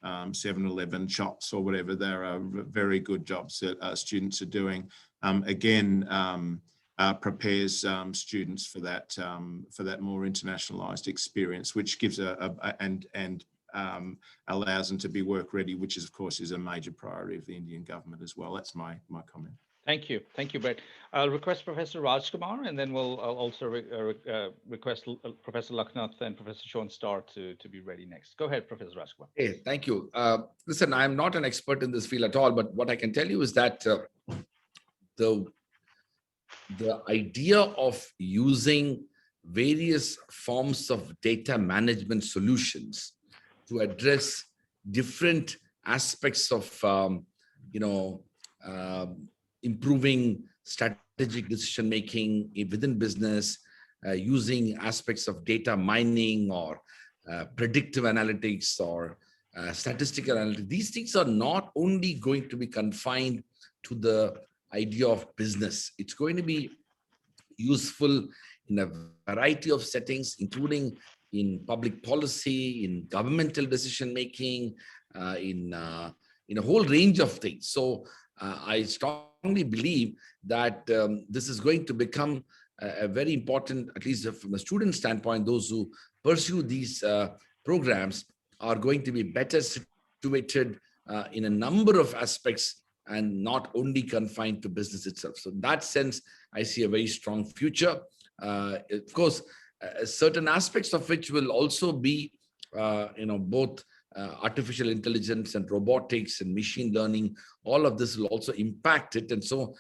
7-Eleven shops or whatever. There are very good jobs that students are doing. Prepares students for that more internationalised experience, which gives and allows them to be work ready, which is, of course, is a major priority of the Indian government as well. That's my comment. Thank you, Brett. I'll request Professor Rajkumar, and then I'll also request Professor Lucknoth and Professor Sean Starr to be ready next. Go ahead, Professor Rajkumar. Hey, thank you. Listen, I'm not an expert in this field at all, but what I can tell you is that the idea of using various forms of data management solutions to address different aspects of, improving strategic decision making within business, using aspects of data mining or predictive analytics or statistical analytics. These things are not only going to be confined to the idea of business. It's going to be useful in a variety of settings, including in public policy, in governmental decision making, in a whole range of things. So I strongly believe that this is going to become a very important, at least from a student standpoint. Those who pursue these programs are going to be better situated in a number of aspects and not only confined to business itself. So in that sense, I see a very strong future. Of course, certain aspects of which will also be, both artificial intelligence and robotics and machine learning. All of this will also impact it. And so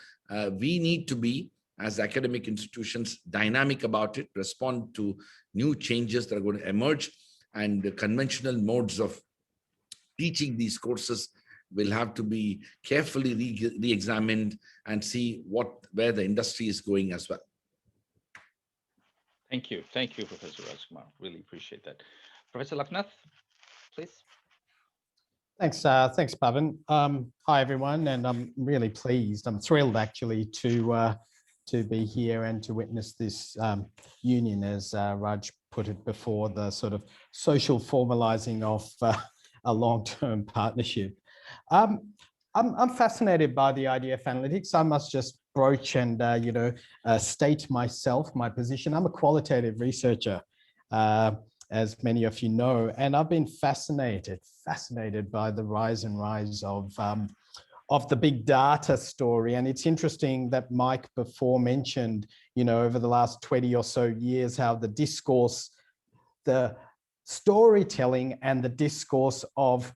we need to be, as academic institutions, dynamic about it, respond to new changes that are going to emerge, and the conventional modes of teaching these courses will have to be carefully re-examined and see where the industry is going as well. Thank you, Professor Rajkumar. Really appreciate that. Professor Lucknoth, please. Thanks, Pavan. Hi, everyone, and I'm really pleased. I'm thrilled, actually, to be here and to witness this union, as Raj put it before, the sort of social formalizing of a long-term partnership. I'm fascinated by the idea of analytics. I must just broach and state my position. I'm a qualitative researcher, as many of you know, and I've been fascinated by the rise of the big data story. And it's interesting that Mike before mentioned, over the last 20 or so years, how the discourse, the storytelling and the discourse of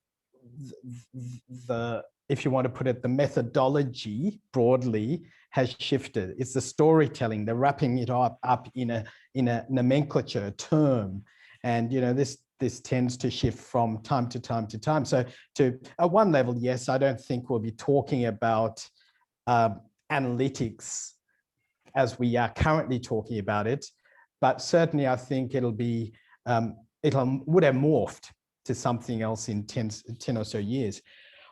the, if you want to put it, the methodology broadly has shifted. It's the storytelling, they're wrapping it up in a nomenclature term. And, this tends to shift from time to time. So at one level, yes, I don't think we'll be talking about analytics as we are currently talking about it, but certainly I think it would have morphed to something else in 10 or so years.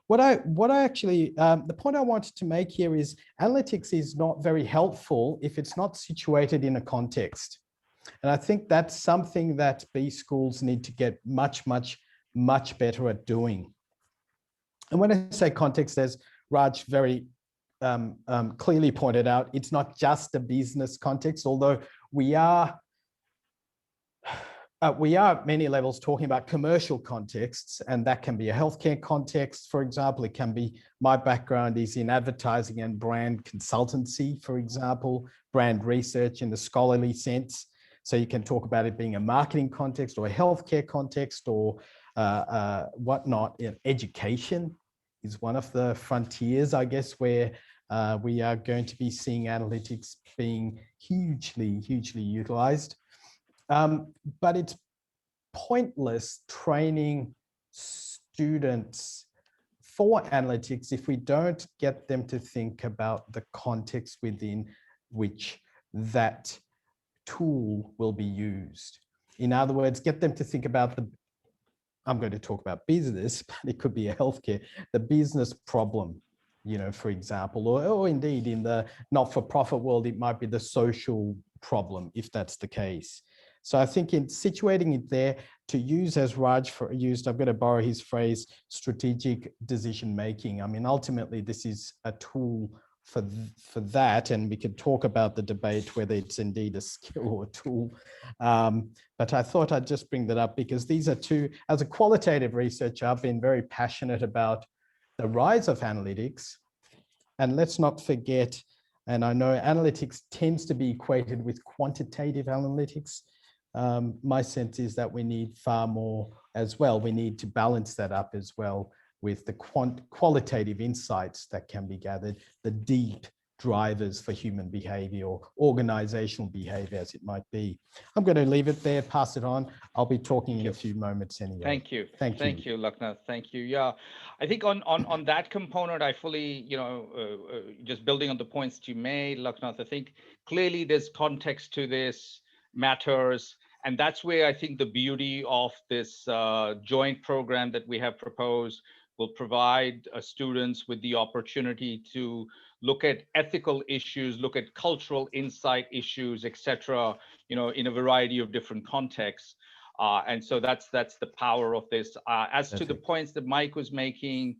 What I actually, the point I wanted to make here is analytics is not very helpful if it's not situated in a context. And I think that's something that B schools need to get much better at doing. And when I say context, as Raj very clearly pointed out, it's not just a business context, although we are at many levels talking about commercial contexts, and that can be a healthcare context, for example. It can be, my background is in advertising and brand consultancy, for example, brand research in the scholarly sense. So you can talk about it being a marketing context or a healthcare context or whatnot. Education is one of the frontiers, I guess, where we are going to be seeing analytics being hugely utilized. But it's pointless training students for analytics if we don't get them to think about the context within which that tool will be used. In other words, get them to think about I'm going to talk about business, but it could be a healthcare, the business problem, for example, or indeed in the not-for-profit world, it might be the social problem, if that's the case. So I think in situating it there to use, as Raj used, I'm going to borrow his phrase, strategic decision making. I mean, ultimately, this is a tool for that, and we could talk about the debate whether it's indeed a skill or tool. But I thought I'd just bring that up because these are two, as a qualitative researcher, I've been very passionate about the rise of analytics. And let's not forget, and I know analytics tends to be equated with quantitative analytics. My sense is that we need far more as well. We need to balance that up as well with the qualitative insights that can be gathered, the deep drivers for human behavior or organizational behavior as it might be. I'm going to leave it there, pass it on. I'll be talking in a few moments anyway. Thank you. Thank you, Lucknoth. Thank you. Yeah, I think on that component, I fully, just building on the points that you made, Lucknoth, I think clearly there's context to this matters. And that's where I think the beauty of this joint program that we have proposed will provide students with the opportunity to look at ethical issues, look at cultural insight issues, etc., in a variety of different contexts. And so that's the power of this. As to the points that Mike was making,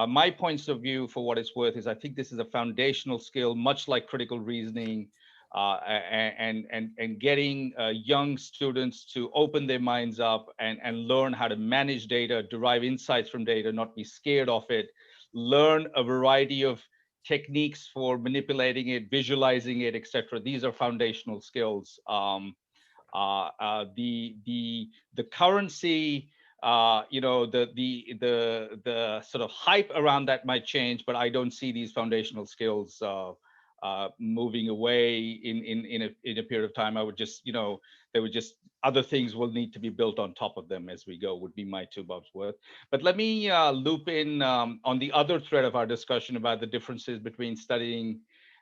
my points of view, for what it's worth, is I think this is a foundational skill, much like critical reasoning, and getting young students to open their minds up and learn how to manage data, derive insights from data, not be scared of it, learn a variety of techniques for manipulating it, visualizing it, etc. These are foundational skills. The currency, the sort of hype around that might change, but I don't see these foundational skills moving away in a period of time. I would just, there would just, other things will need to be built on top of them as we go, would be my 2 bobs worth. But let me loop in on the other thread of our discussion about the differences between studying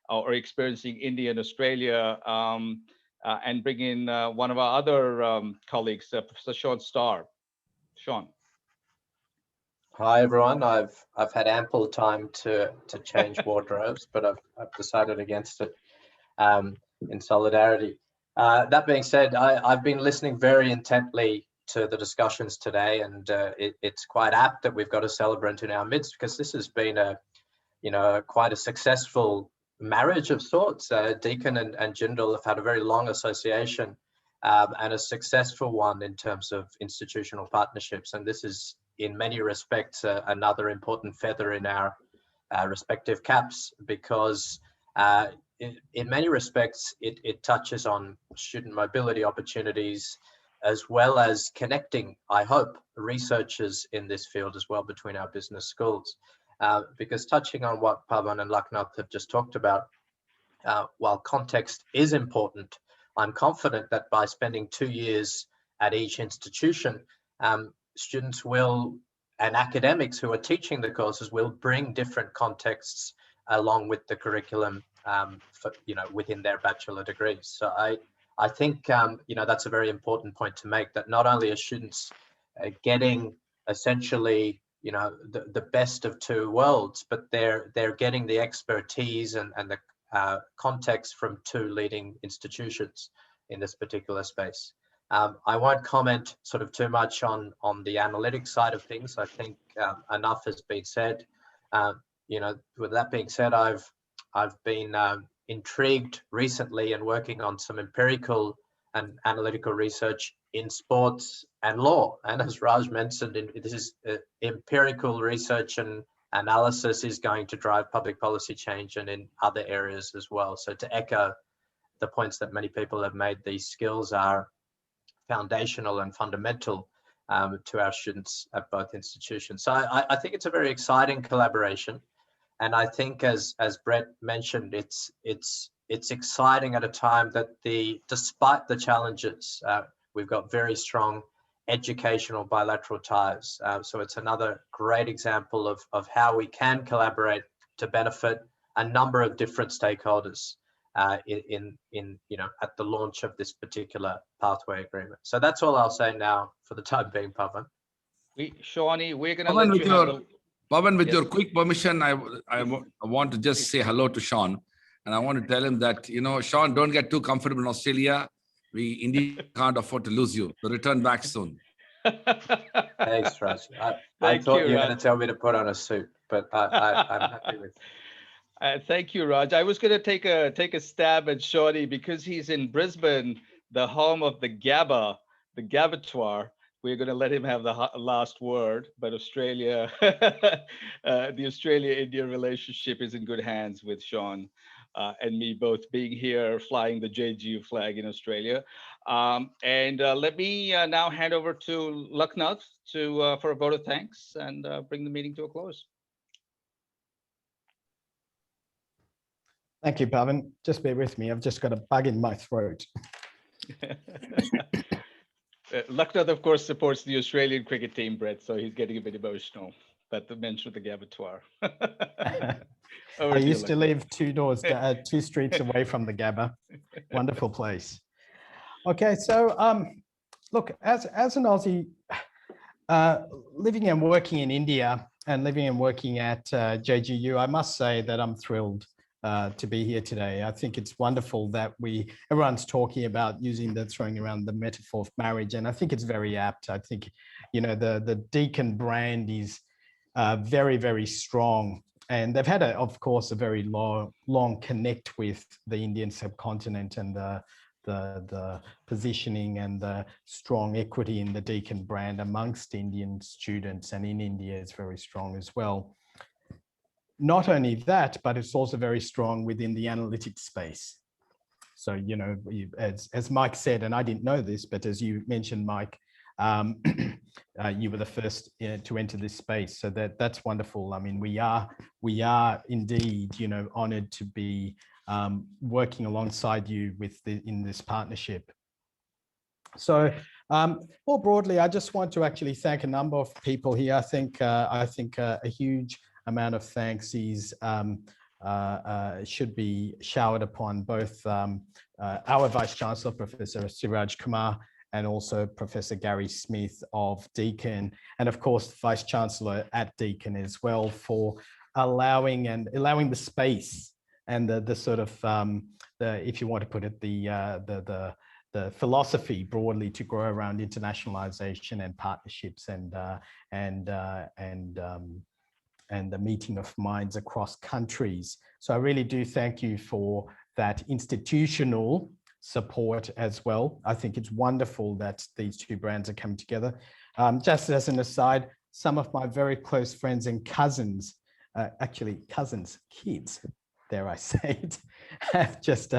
or experiencing India and Australia, and bring in one of our other colleagues, Professor Sean Starr. Sean. Hi everyone. I've had ample time to change wardrobes, but I've decided against it in solidarity. That being said, I've been listening very intently to the discussions today, and it's quite apt that we've got a celebrant in our midst, because this has been quite a successful marriage of sorts. Deakin and Jindal have had a very long association, and a successful one in terms of institutional partnerships. And this is, in many respects, another important feather in our respective caps, because in many respects, it touches on student mobility opportunities, as well as connecting, I hope, researchers in this field as well between our business schools. Because touching on what Pavan and Lucknoth have just talked about, while context is important, I'm confident that by spending 2 years at each institution, students will, and academics who are teaching the courses, will bring different contexts along with the curriculum, within their bachelor degrees. So I think that's a very important point to make, that not only are students getting essentially the best of 2 worlds, but they're getting the expertise and the context from 2 leading institutions in this particular space. I won't comment sort of too much on the analytics side of things. I think enough has been said. With that being said, I've been intrigued recently and working on some empirical and analytical research in sports and law. And as Raj mentioned, this is empirical research and analysis is going to drive public policy change, and in other areas as well. So to echo the points that many people have made, these skills are foundational and fundamental to our students at both institutions. So I think it's a very exciting collaboration. And I think, as Brett mentioned, it's exciting at a time that despite the challenges, we've got very strong educational bilateral ties. So it's another great example of how we can collaborate to benefit a number of different stakeholders at the launch of this particular pathway agreement. So that's all I'll say now for the time being, Pavan. Shawnee, we're going to let you have Pavan, with your quick permission, I want to just say hello to Sean. And I want to tell him that, Sean, don't get too comfortable in Australia. We indeed can't afford to lose you. So return back soon. Thanks, Raj. I thought you were going to tell me to put on a suit, but I'm happy with it. Thank you, Raj. I was going to take a stab at Shawnee because he's in Brisbane, the home of the GABA, the Gabatoire. We're going to let him have the last word, but Australia, the Australia-India relationship is in good hands with Sean and me both being here, flying the JGU flag in Australia. Let me now hand over to Lucknow for a vote of thanks and bring the meeting to a close. Thank you, Pavan. Just bear with me. I've just got a bug in my throat. Lucknow, of course, supports the Australian cricket team, Brett, so he's getting a bit emotional. But the mention of the Gabatoire. I used to live two streets away from the Gabba. Wonderful place. Okay, so look, as an Aussie, living and working in India and living and working at JGU, I must say that I'm thrilled to be here today. I think it's wonderful that everyone's talking about throwing around the metaphor of marriage, and I think it's very apt. I think, you know, the Deakin brand is very, very strong, and they've had, of course, a very long connect with the Indian subcontinent, and the positioning and the strong equity in the Deakin brand amongst Indian students and in India is very strong as well. Not only that, but it's also very strong within the analytics space. So, you know, as Mike said, and I didn't know this, but as you mentioned, Mike, you were the first to enter this space. So that's wonderful. I mean, we are indeed, you know, honored to be working alongside you in this partnership. So more broadly, I just want to actually thank a number of people here. I think a huge amount of thanks should be showered upon both our Vice Chancellor, Professor Siraj Kumar, and also Professor Gary Smith of Deakin, and of course, the Vice Chancellor at Deakin as well, for allowing the space and the sort of, if you want to put it, the philosophy broadly to grow around internationalization and partnerships and the meeting of minds across countries. So I really do thank you for that institutional support as well. I think it's wonderful that these two brands are coming together. Just as an aside, some of my very close friends and cousins, actually cousins, kids, dare I say it, have just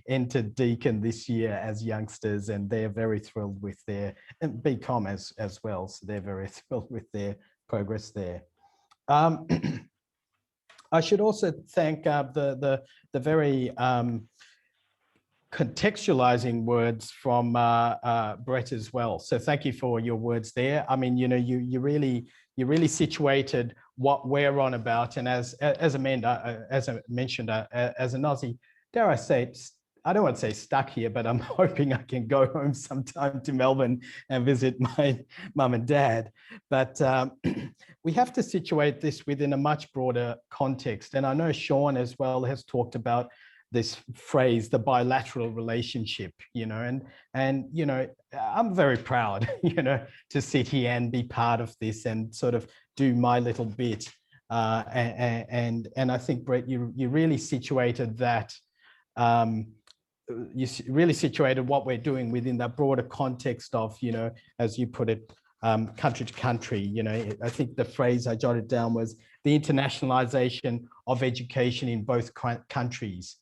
entered Deakin this year as youngsters, and they're very thrilled with and BCom as well. So they're very thrilled with their progress there. I should also thank the very contextualizing words from Brett as well. So thank you for your words there. I mean, you know, you really situated what we're on about. And as I mentioned, as an Aussie, dare I say it, I don't want to say stuck here, but I'm hoping I can go home sometime to Melbourne and visit my mum and dad. But we have to situate this within a much broader context. And I know Sean as well has talked about this phrase, the bilateral relationship, you know, and you know, I'm very proud, you know, to sit here and be part of this and sort of do my little bit. And I think, Brett, you really situated that. You really situated what we're doing within that broader context of, you know, as you put it, country to country. You know, I think the phrase I jotted down was the internationalization of education in both countries.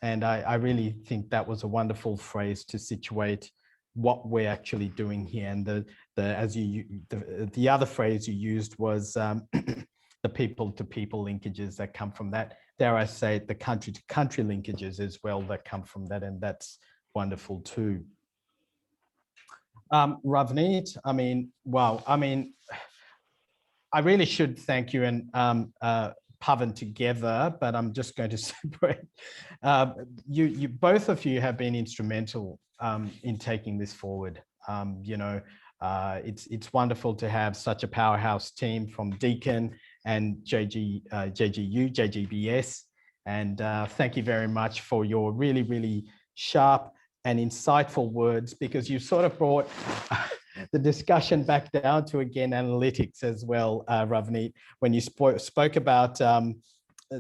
And I really think that was a wonderful phrase to situate what we're actually doing here. And the other phrase you used was the people-to-people linkages that come from that. Dare I say it, the country-to-country linkages as well that come from that, and that's wonderful too. Ravneet, I mean, wow, I mean, I really should thank you and Pavan together, but I'm just going to separate. You both of you have been instrumental in taking this forward. You know, it's wonderful to have such a powerhouse team from Deakin and JGU, JGBS. And thank you very much for your really, really sharp and insightful words, because you sort of brought the discussion back down to, again, analytics as well, Ravneet, when you spoke about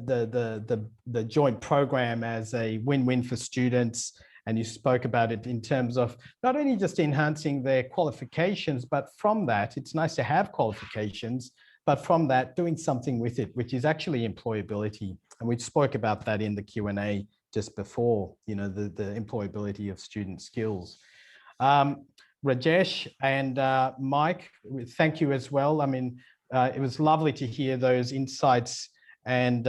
the joint program as a win-win for students. And you spoke about it in terms of not only just enhancing their qualifications, but from that, it's nice to have qualifications, but from that, doing something with it, which is actually employability. And we spoke about that in the Q&A just before, you know, the employability of student skills. Rajesh and Mike, thank you as well. I mean, it was lovely to hear those insights and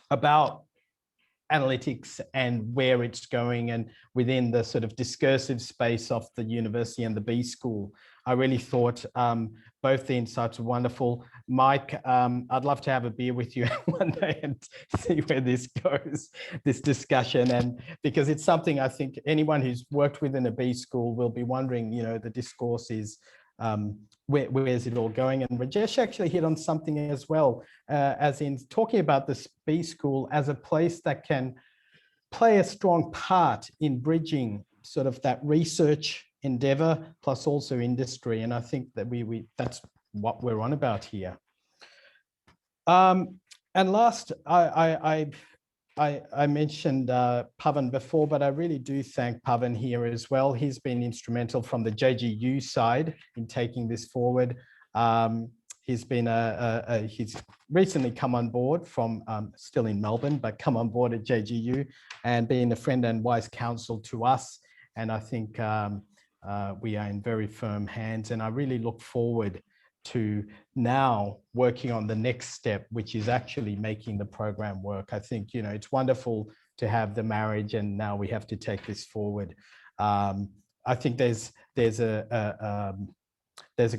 about analytics and where it's going and within the sort of discursive space of the university and the B school. I really thought both the insights were wonderful. Mike, I'd love to have a beer with you one day and see where this goes, this discussion. And because it's something I think anyone who's worked within a B school will be wondering, you know, the discourse is, where is it all going? And Rajesh actually hit on something as well, as in talking about this B school as a place that can play a strong part in bridging sort of that research endeavor plus also industry. And I think that that's what we're on about here. And last, I mentioned Pavan before, but I really do thank Pavan here as well. He's been instrumental from the JGU side in taking this forward. He's been he's recently come on board from still in Melbourne, but come on board at JGU and being a friend and wise counsel to us. And I think we are in very firm hands. And I really look forward to now working on the next step, which is actually making the program work. I think, you know, it's wonderful to have the marriage and now we have to take this forward. I think there's a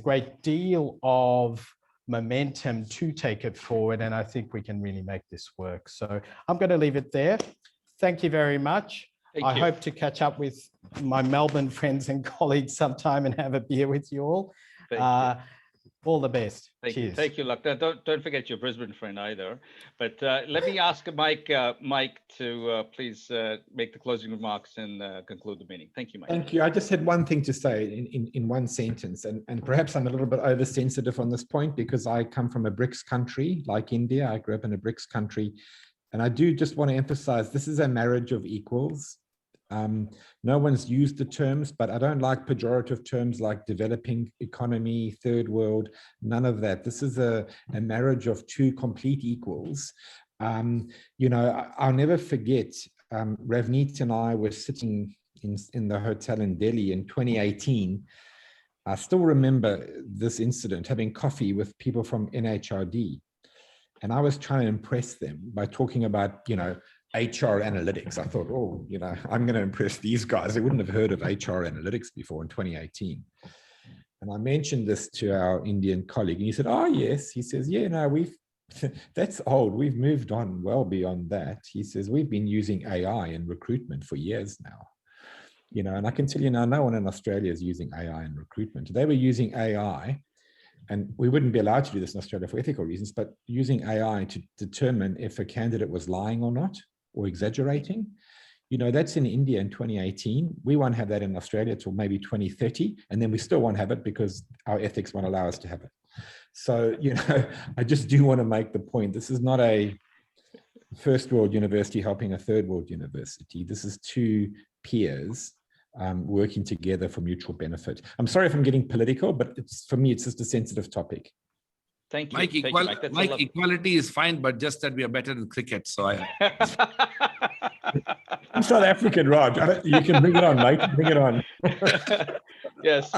great deal of momentum to take it forward, and I think we can really make this work. So I'm going to leave it there. Thank you very much. I hope to catch up with my Melbourne friends and colleagues sometime and have a beer with you all. All the best. Cheers. Thank you, Luck. Don't forget your Brisbane friend either. But let me ask Mike to please make the closing remarks and conclude the meeting. Thank you, Mike. Thank you. I just had one thing to say in one sentence, and perhaps I'm a little bit oversensitive on this point because I come from a BRICS country like India. I grew up in a BRICS country, and I do just want to emphasize this is a marriage of equals. No one's used the terms, but I don't like pejorative terms like developing economy, third world, none of that. This is a marriage of two complete equals. You know, I'll never forget, Ravneet and I were sitting in the hotel in Delhi in 2018. I still remember this incident, having coffee with people from NHRD. And I was trying to impress them by talking about, you know, HR analytics. I thought, oh, you know, I'm going to impress these guys. They wouldn't have heard of HR analytics before in 2018. And I mentioned this to our Indian colleague and he said, oh, yes. He says, yeah, no, that's old. We've moved on well beyond that. He says, we've been using AI in recruitment for years now. You know, and I can tell you now, no one in Australia is using AI in recruitment. They were using AI, and we wouldn't be allowed to do this in Australia for ethical reasons, but using AI to determine if a candidate was lying or not, or exaggerating. You know, that's in India in 2018. We won't have that in Australia till maybe 2030, and then we still won't have it because our ethics won't allow us to have it. So, you know, I just do want to make the point, this is not a first world university helping a third world university. This is two peers working together for mutual benefit. I'm sorry if I'm getting political, but for me, it's just a sensitive topic. Thank you. Mike, equality is fine, but just that we are better than cricket. So I'm South African, Raj. You can bring it on, mate. Bring it on. Yes,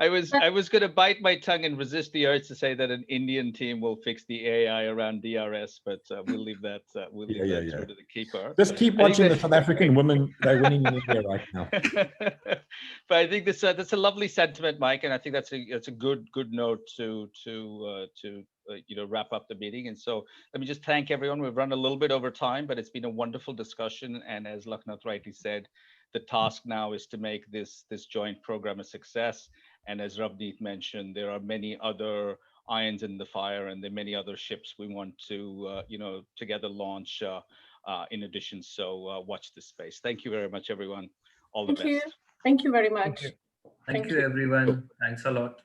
I was going to bite my tongue and resist the urge to say that an Indian team will fix the AI around DRS, but we'll leave that. We'll leave that to the keeper. Just keep watching the South African women. They're winning in India right now. But I think that's a lovely sentiment, Mike, and I think that's a good note to you know, wrap up the meeting. And so let me just thank everyone. We've run a little bit over time, but it's been a wonderful discussion. And as Lucknoth rightly said, the task now is to make this joint program a success. And as Ravneet mentioned, there are many other irons in the fire, and there are many other ships we want to, you know, together launch in addition. So watch this space. Thank you very much, everyone. All the best. Thank you very much. Thank you, everyone. Thanks a lot.